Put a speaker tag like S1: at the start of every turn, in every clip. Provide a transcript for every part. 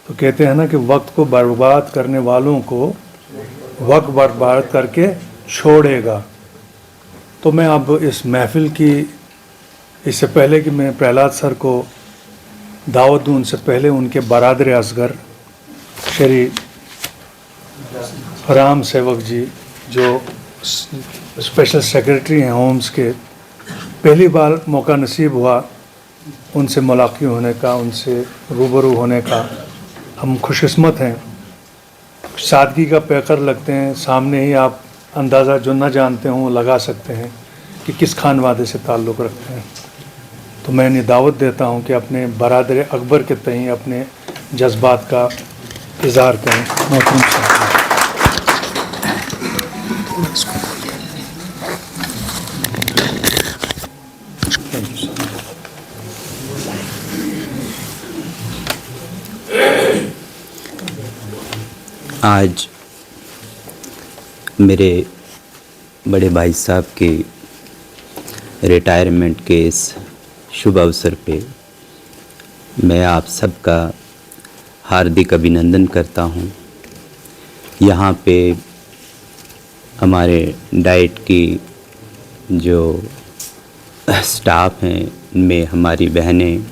S1: तो कहते हैं ना कि वक्त को बर्बाद करने वालों को वक्त बर्बाद करके छोड़ेगा। तो मैं अब इस महफिल की, इससे पहले कि मैं प्रहलाद सर को दावत दूँ, उनसे पहले उनके बरादर असगर श्री राम सेवक जी, जो स्पेशल सेक्रेटरी हैं होम्स के, पहली बार मौका नसीब हुआ उनसे मुलाकात होने का, उनसे रूबरू होने का। हम खुशकिस्मत हैं। सादगी का पैकर लगते हैं, सामने ही आप अंदाज़ा जो न जानते हों लगा सकते हैं कि किस खानवादे से ताल्लुक़ रखते हैं। तो मैं इन्हें दावत देता हूं कि अपने बरादर अकबर के तहीं अपने जज्बात का इज़हार करें। मोहतरम साहब,
S2: आज मेरे बड़े भाई साहब की रिटायरमेंट के इस शुभ अवसर पे मैं आप सबका हार्दिक अभिनंदन करता हूँ। यहाँ पे हमारे डाइट की जो स्टाफ हैं, इनमें हमारी बहनें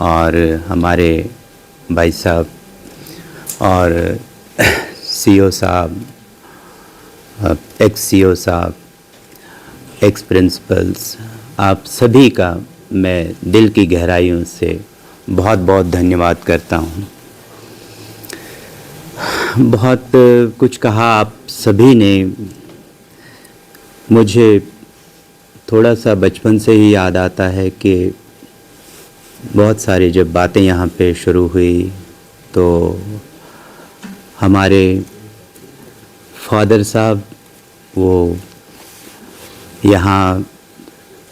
S2: और हमारे भाई साहब और सीओ साहब, एक्स सीओ साहब, एक्स प्रिंसिपल्स, आप सभी का मैं दिल की गहराइयों से बहुत बहुत धन्यवाद करता हूँ। बहुत कुछ कहा आप सभी ने। मुझे थोड़ा सा बचपन से ही याद आता है कि बहुत सारी जब बातें यहाँ पे शुरू हुई तो हमारे फादर साहब वो यहाँ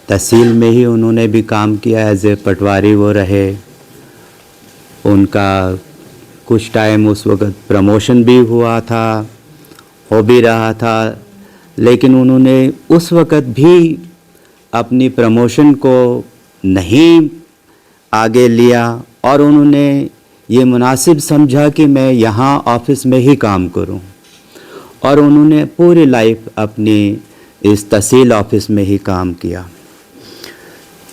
S2: तहसील में ही उन्होंने भी काम किया, एज ए पटवारी वो रहे। उनका कुछ टाइम उस वक़्त प्रमोशन भी हुआ था, हो भी रहा था, लेकिन उन्होंने उस वक़्त भी अपनी प्रमोशन को नहीं आगे लिया और उन्होंने ये मुनासिब समझा कि मैं यहाँ ऑफिस में ही काम करूँ, और उन्होंने पूरी लाइफ अपनी इस तहसील ऑफिस में ही काम किया।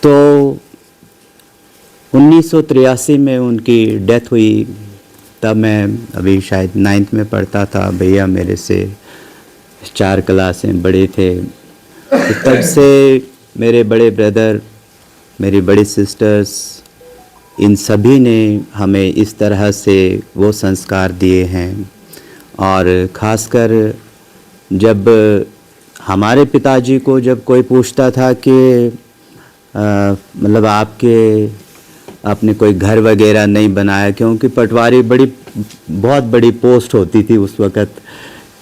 S2: तो 1983 में उनकी डेथ हुई। तब मैं अभी शायद 9th में पढ़ता था। भैया मेरे से 4 क्लासें बड़े थे। तो तब से मेरे बड़े ब्रदर, मेरी बड़ी सिस्टर्स, इन सभी ने हमें इस तरह से वो संस्कार दिए हैं। और ख़ासकर जब हमारे पिताजी को जब कोई पूछता था कि मतलब आपने कोई घर वगैरह नहीं बनाया, क्योंकि पटवारी बहुत बड़ी पोस्ट होती थी उस वक़्त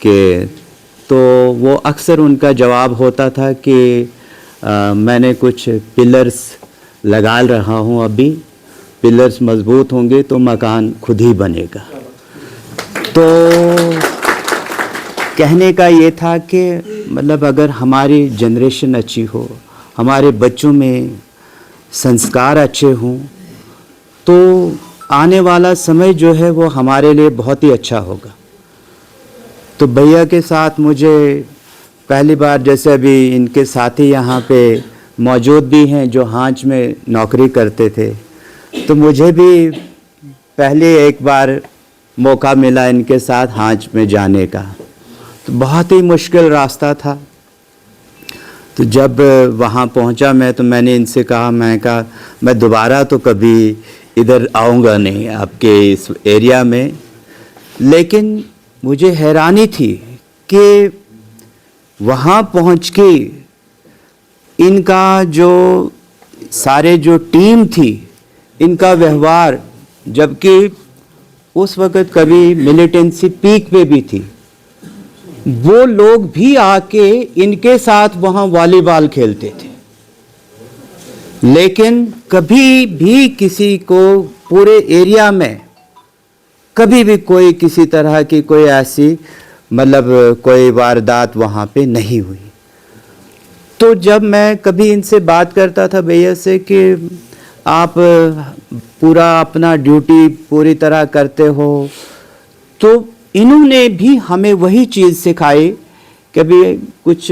S2: के, तो वो अक्सर उनका जवाब होता था कि मैंने कुछ पिलर्स लगा रहा हूँ, अभी पिलर्स मजबूत होंगे तो मकान खुद ही बनेगा। तो कहने का ये था कि मतलब अगर हमारी जनरेशन अच्छी हो, हमारे बच्चों में संस्कार अच्छे हों, तो आने वाला समय जो है वो हमारे लिए बहुत ही अच्छा होगा। तो भैया के साथ मुझे पहली बार, जैसे अभी इनके साथी यहाँ पे मौजूद भी हैं जो हांच में नौकरी करते थे, तो मुझे भी पहले एक बार मौका मिला इनके साथ हांच में जाने का। तो बहुत ही मुश्किल रास्ता था। तो जब वहाँ पहुँचा मैं, तो मैंने इनसे कहा, मैं दोबारा तो कभी इधर आऊँगा नहीं आपके इस एरिया में। लेकिन मुझे हैरानी थी कि वहाँ पहुँच के इनका जो सारे जो टीम थी, इनका व्यवहार, जबकि उस वक़्त कभी मिलिटेंसी पीक पे भी थी, वो लोग भी आके इनके साथ वहाँ वॉलीबॉल खेलते थे। लेकिन कभी भी किसी को पूरे एरिया में कभी भी कोई किसी तरह की कोई ऐसी मतलब कोई वारदात वहाँ पे नहीं हुई। तो जब मैं कभी इनसे बात करता था भैया से कि आप पूरा अपना ड्यूटी पूरी तरह करते हो। तो इन्होंने भी हमें वही चीज़ सिखाई। कभी कुछ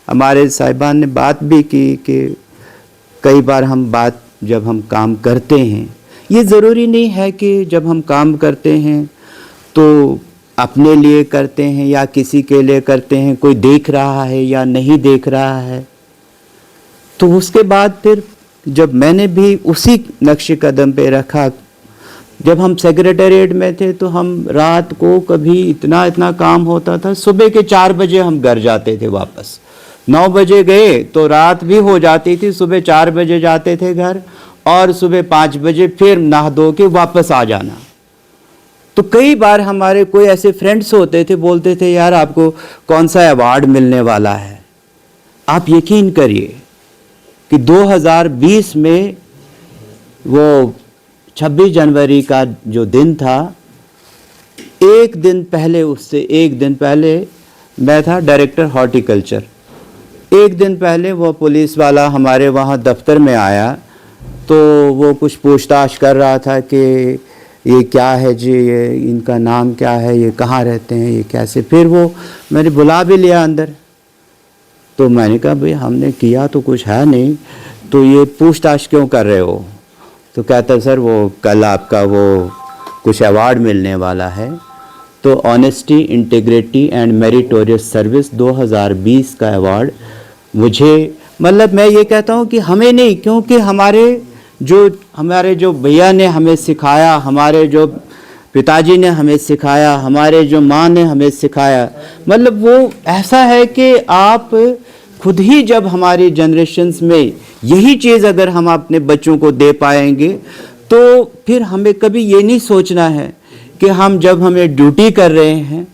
S2: हमारे साहिबान ने बात भी की कि कई बार हम बात जब हम काम करते हैं, ये ज़रूरी नहीं है कि जब हम काम करते हैं तो अपने लिए करते हैं या किसी के लिए करते हैं, कोई देख रहा है या नहीं देख रहा है। तो उसके बाद फिर जब मैंने भी उसी नक्श कदम पे रखा, जब हम सेक्रेटेरिएट में थे तो हम रात को कभी इतना काम होता था, सुबह के 4 बजे हम घर जाते थे वापस। 9 बजे गए तो रात भी हो जाती थी, सुबह 4 बजे जाते थे घर और सुबह 5 बजे फिर नहा धो के वापस आ जाना। तो कई बार हमारे कोई ऐसे फ्रेंड्स होते थे, बोलते थे यार आपको कौन सा अवार्ड मिलने वाला है। आप यकीन करिए कि 2020 में वो 26 जनवरी का जो दिन था, एक दिन पहले, उससे एक दिन पहले मैं था डायरेक्टर हॉर्टिकल्चर। एक दिन पहले वो पुलिस वाला हमारे वहाँ दफ्तर में आया, तो वो कुछ पूछताछ कर रहा था कि ये क्या है जी, ये इनका नाम क्या है, ये कहाँ रहते हैं, ये कैसे। फिर वो मैंने बुला भी लिया अंदर। तो मैंने कहा भाई हमने किया तो कुछ है नहीं, तो ये पूछताछ क्यों कर रहे हो। तो कहता सर वो कल आपका वो कुछ अवार्ड मिलने वाला है। तो honesty, integrity and meritorious service 2020 का अवार्ड मुझे, मतलब मैं ये कहता हूँ कि हमें नहीं, क्योंकि हमारे जो भैया ने हमें सिखाया, हमारे जो पिताजी ने हमें सिखाया, हमारे जो माँ ने हमें सिखाया, मतलब वो ऐसा है कि आप खुद ही जब हमारी जनरेशन्स में यही चीज़ अगर हम अपने बच्चों को दे पाएंगे तो फिर हमें कभी ये नहीं सोचना है कि हम जब हमें ड्यूटी कर रहे हैं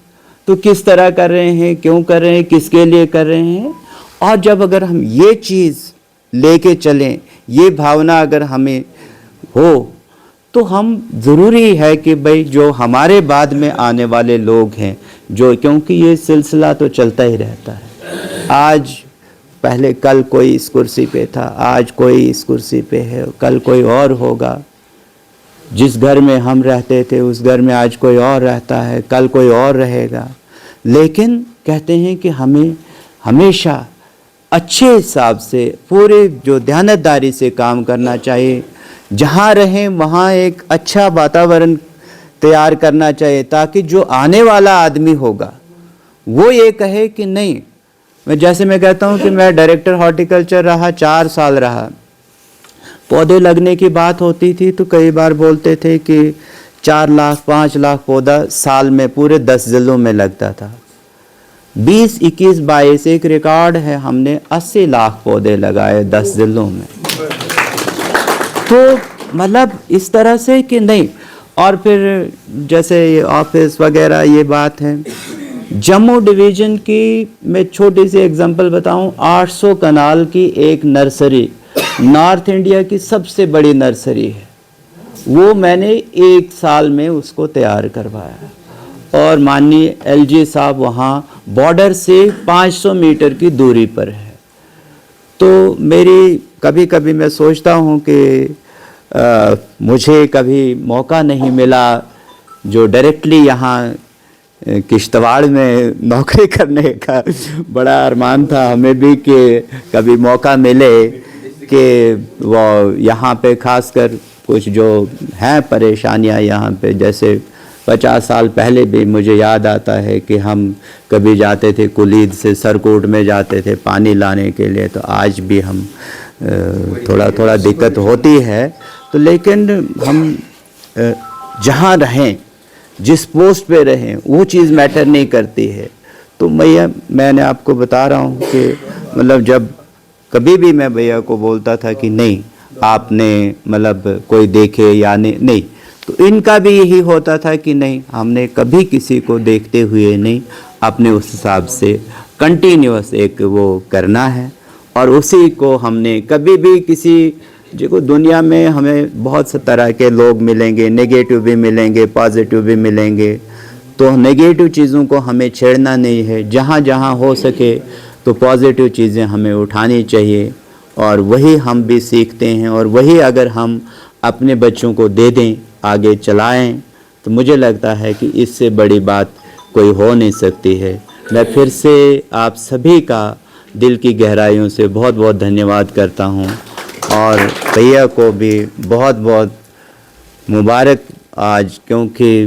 S2: तो किस तरह कर रहे हैं, क्यों कर रहे हैं, किसके लिए कर रहे हैं। और जब अगर हम ये चीज़ लेके चलें, ये भावना अगर हमें हो, तो हम ज़रूरी है कि भाई जो हमारे बाद में आने वाले लोग हैं, जो, क्योंकि ये सिलसिला तो चलता ही रहता है। आज पहले कल कोई इस कुर्सी पे था, आज कोई इस कुर्सी पे है, कल कोई और होगा। जिस घर में हम रहते थे उस घर में आज कोई और रहता है, कल कोई और रहेगा। लेकिन कहते हैं कि हमें हमेशा अच्छे हिसाब से, पूरे जो ध्यानदारी से काम करना चाहिए। जहाँ रहें वहाँ एक अच्छा वातावरण तैयार करना चाहिए, ताकि जो आने वाला आदमी होगा वो ये कहे कि नहीं, मैं कहता हूँ कि मैं डायरेक्टर हॉर्टिकल्चर रहा, 4 साल रहा। पौधे लगने की बात होती थी तो कई बार बोलते थे कि 4 लाख 5 लाख पौधा साल में पूरे 10 जिलों में लगता था। 20, 21, 22 एक रिकॉर्ड है, हमने 80 लाख पौधे लगाए 10 जिलों में। तो मतलब इस तरह से कि नहीं। और फिर जैसे ये ऑफिस वगैरह ये बात है, जम्मू डिवीज़न की मैं छोटी सी एग्जांपल बताऊं, 800 कनाल की एक नर्सरी, नॉर्थ इंडिया की सबसे बड़ी नर्सरी है। वो मैंने 1 साल में उसको तैयार करवाया। और माननीय एलजी साहब वहाँ बॉर्डर से 500 मीटर की दूरी पर है। तो मेरी कभी कभी मैं सोचता हूँ कि मुझे कभी मौका नहीं मिला जो डायरेक्टली यहाँ किश्तवाड़ में नौकरी करने का बड़ा अरमान था हमें भी कि कभी मौका मिले कि वो यहाँ पे खासकर कुछ जो हैं परेशानियाँ यहाँ पे, जैसे 50 साल पहले भी मुझे याद आता है कि हम कभी जाते थे कुलीद से सरकोट में जाते थे पानी लाने के लिए। तो आज भी हम थोड़ा थोड़ा दिक्कत होती है, तो लेकिन हम जहाँ रहें, जिस पोस्ट पे रहें, वो चीज़ मैटर नहीं करती है। तो मैंने आपको बता रहा हूँ कि मतलब जब कभी भी मैं भैया को बोलता था कि नहीं आपने मतलब कोई देखे या नहीं, तो इनका भी यही होता था कि नहीं, हमने कभी किसी को देखते हुए नहीं, अपने उस हिसाब से कंटिन्यूअस एक वो करना है। और उसी को हमने कभी भी किसी देखो दुनिया में हमें बहुत से तरह के लोग मिलेंगे, नेगेटिव भी मिलेंगे, पॉजिटिव भी मिलेंगे। तो नेगेटिव चीज़ों को हमें छेड़ना नहीं है, जहाँ जहाँ हो सके तो पॉजिटिव चीज़ें हमें उठानी चाहिए। और वही हम भी सीखते हैं, और वही अगर हम अपने बच्चों को दे दें, आगे चलाएं, तो मुझे लगता है कि इससे बड़ी बात कोई हो नहीं सकती है। मैं फिर से आप सभी का दिल की गहराइयों से बहुत बहुत धन्यवाद करता हूं, और भैया को भी बहुत बहुत मुबारक आज, क्योंकि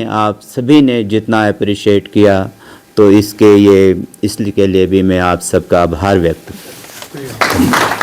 S2: आप सभी ने जितना अप्रिशिएट किया, तो इसके लिए मैं आप सबका आभार व्यक्त करता हूं।